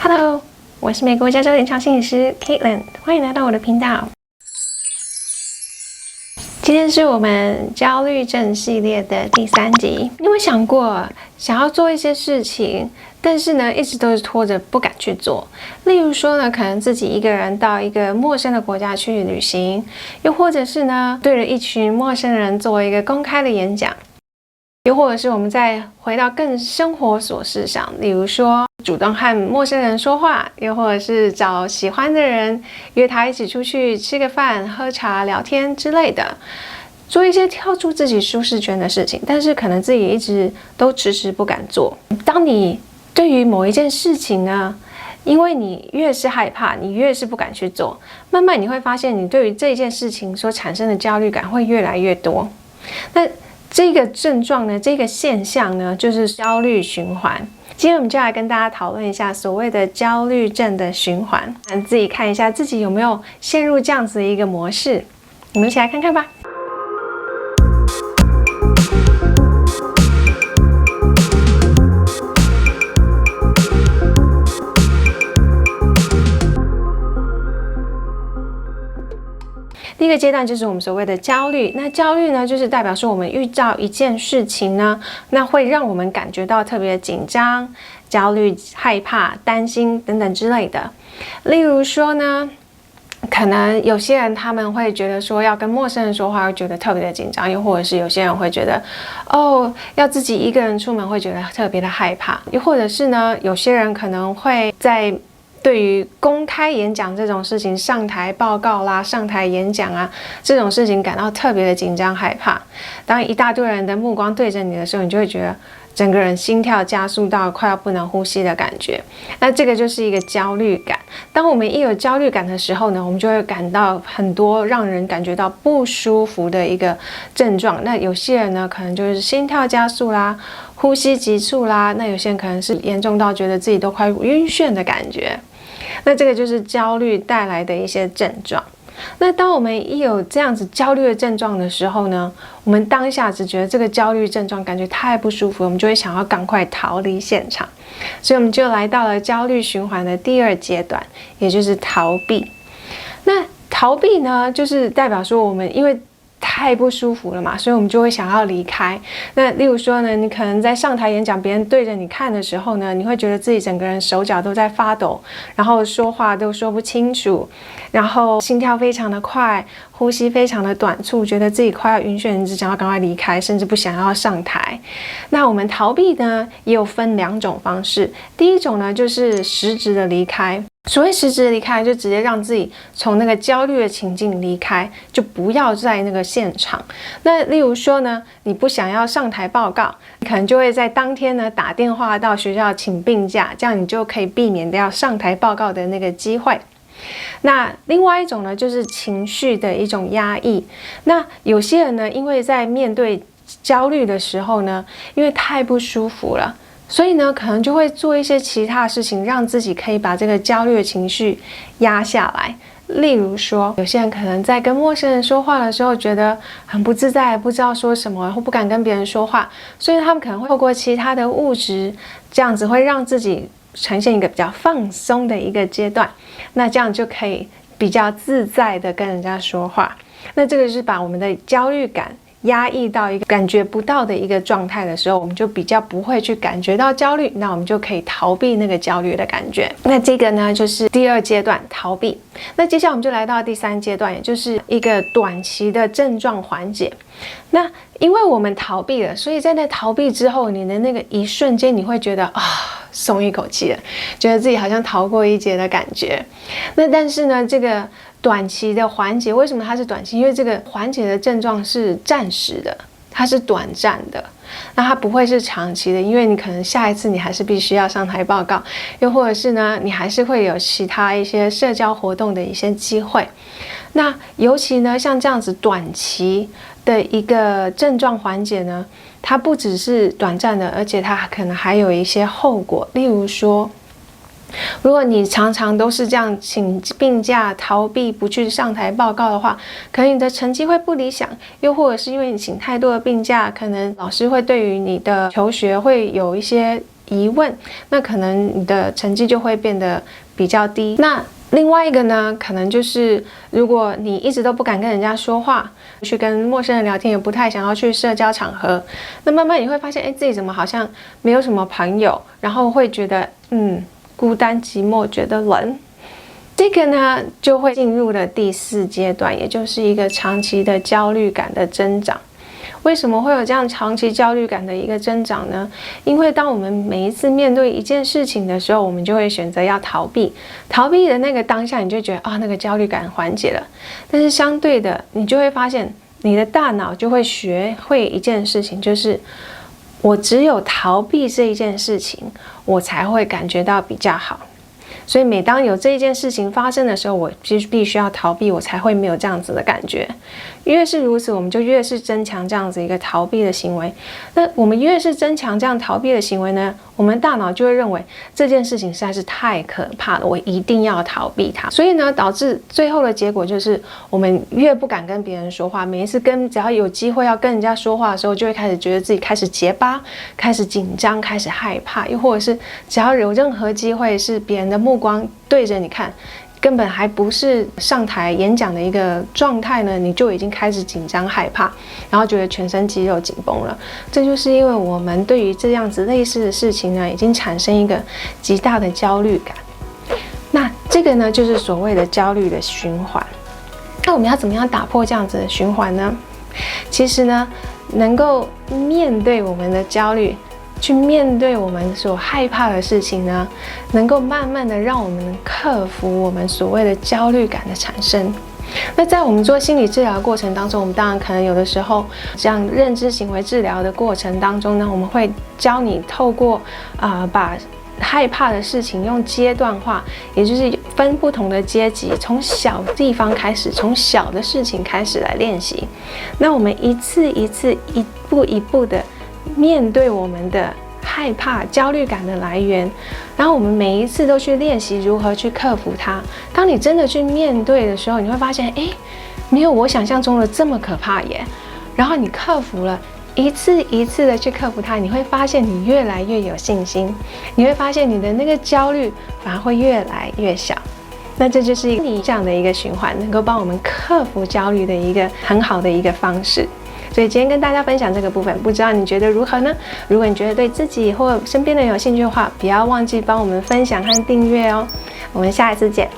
Hello， 我是美国加州临床心理师 Caitlin， 欢迎来到我的频道。今天是我们焦虑症系列的第3集。你有没有想过，想要做一些事情，但是呢，一直都是拖着不敢去做？例如说呢，可能自己一个人到一个陌生的国家去旅行，又或者是呢，对着一群陌生人做一个公开的演讲。又或者是我们再回到更生活琐事上，例如说主动和陌生人说话，又或者是找喜欢的人约他一起出去吃个饭、喝茶、聊天之类的，做一些跳出自己舒适圈的事情，但是可能自己一直都迟迟不敢做。当你对于某一件事情呢，因为你越是害怕，你越是不敢去做，慢慢你会发现你对于这件事情所产生的焦虑感会越来越多。那这个症状呢，这个现象呢，就是焦虑循环。今天我们就来跟大家讨论一下所谓的焦虑症的循环，自己看一下自己有没有陷入这样子的一个模式。我们一起来看看吧。第一个阶段就是我们所谓的焦虑，那焦虑呢，就是代表说我们遇到一件事情呢，那会让我们感觉到特别紧张、焦虑、害怕、担心等等之类的。例如说呢，可能有些人他们会觉得说要跟陌生人说话会觉得特别的紧张，又或者是有些人会觉得要自己一个人出门会觉得特别的害怕，又或者是呢，有些人可能会在对于公开演讲这种事情，上台报告啦、上台演讲啊这种事情感到特别的紧张害怕。当一大堆人的目光对着你的时候，你就会觉得整个人心跳加速到快要不能呼吸的感觉。那这个就是一个焦虑感。当我们一有焦虑感的时候呢，我们就会感到很多让人感觉到不舒服的一个症状。那有些人呢，可能就是心跳加速啦、呼吸急促啦，那有些人可能是严重到觉得自己都快晕眩的感觉。那这个就是焦虑带来的一些症状。那当我们一有这样子焦虑的症状的时候呢，我们当下只觉得这个焦虑症状感觉太不舒服，我们就会想要赶快逃离现场。所以我们就来到了焦虑循环的第2阶段，也就是逃避。那逃避呢，就是代表说我们因为太不舒服了嘛，所以我们就会想要离开。那例如说呢，你可能在上台演讲，别人对着你看的时候呢，你会觉得自己整个人手脚都在发抖，然后说话都说不清楚，然后心跳非常的快，呼吸非常的短促，觉得自己快要晕眩，你只想要赶快离开，甚至不想要上台。那我们逃避呢，也有分2种方式。第一种呢，就是实质的离开。所谓实质的离开，就直接让自己从那个焦虑的情境离开，就不要在那个现场。那例如说呢，你不想要上台报告，你可能就会在当天呢打电话到学校请病假，这样你就可以避免掉上台报告的那个机会。那另外一种呢，就是情绪的一种压抑。那有些人呢，因为在面对焦虑的时候呢，因为太不舒服了，所以呢，可能就会做一些其他的事情，让自己可以把这个焦虑的情绪压下来。例如说，有些人可能在跟陌生人说话的时候，觉得很不自在，不知道说什么，或不敢跟别人说话，所以他们可能会透过其他的物质，这样子会让自己呈现一个比较放松的一个阶段。那这样就可以比较自在的跟人家说话。那这个是把我们的焦虑感压抑到一个感觉不到的一个状态的时候，我们就比较不会去感觉到焦虑，那我们就可以逃避那个焦虑的感觉。那这个呢，就是第2阶段逃避。那接下来我们就来到第3阶段，也就是一个短期的症状缓解。那因为我们逃避了，所以在那逃避之后，你的那个一瞬间，你会觉得松一口气了，觉得自己好像逃过一劫的感觉。那但是呢，这个短期的缓解，为什么它是短期？因为这个缓解的症状是暂时的，它是短暂的，那它不会是长期的，因为你可能下一次你还是必须要上台报告，又或者是呢，你还是会有其他一些社交活动的一些机会。那尤其呢，像这样子短期的一个症状缓解呢，它不只是短暂的，而且它可能还有一些后果。例如说，如果你常常都是这样请病假、逃避不去上台报告的话，可能你的成绩会不理想，又或者是因为你请太多的病假，可能老师会对于你的求学会有一些疑问，那可能你的成绩就会变得比较低。那另外一个呢，可能就是如果你一直都不敢跟人家说话，去跟陌生人聊天，也不太想要去社交场合，那慢慢你会发现，自己怎么好像没有什么朋友，然后会觉得孤单寂寞，觉得冷。这个呢，就会进入了第4阶段，也就是一个长期的焦虑感的增长。为什么会有这样长期焦虑感的一个增长呢？因为当我们每一次面对一件事情的时候，我们就会选择要逃避。逃避的那个当下，你就觉得那个焦虑感缓解了。但是相对的，你就会发现，你的大脑就会学会一件事情，就是我只有逃避这一件事情，我才会感觉到比较好。所以每当有这一件事情发生的时候，我必须要逃避，我才会没有这样子的感觉。越是如此，我们就越是增强这样子一个逃避的行为。那我们越是增强这样逃避的行为呢，我们大脑就会认为这件事情实在是太可怕了，我一定要逃避它。所以呢，导致最后的结果就是我们越不敢跟别人说话，每一次只要有机会要跟人家说话的时候，就会开始觉得自己开始结巴，开始紧张，开始害怕，又或者是只要有任何机会是别人的目光对着你看，根本还不是上台演讲的一个状态呢，你就已经开始紧张害怕，然后觉得全身肌肉紧绷了。这就是因为我们对于这样子类似的事情呢，已经产生一个极大的焦虑感。那这个呢，就是所谓的焦虑的循环。那我们要怎么样打破这样子的循环呢？其实呢，能够面对我们的焦虑，去面对我们所害怕的事情呢，能够慢慢的让我们克服我们所谓的焦虑感的产生。那在我们做心理治疗的过程当中，我们当然可能有的时候，像认知行为治疗的过程当中呢，我们会教你透过把害怕的事情用阶段化，也就是分不同的阶级，从小地方开始，从小的事情开始来练习。那我们一次一次、一步一步的面对我们的害怕、焦虑感的来源，然后我们每一次都去练习如何去克服它。当你真的去面对的时候，你会发现，没有我想象中的这么可怕耶。然后你克服了，一次一次的去克服它，你会发现你越来越有信心，你会发现你的那个焦虑反而会越来越小。那这就是你这样的一个循环，能够帮我们克服焦虑的一个很好的一个方式。所以今天跟大家分享这个部分，不知道你觉得如何呢？如果你觉得对自己或身边的人有兴趣的话，不要忘记帮我们分享和订阅哦。我们下一次见。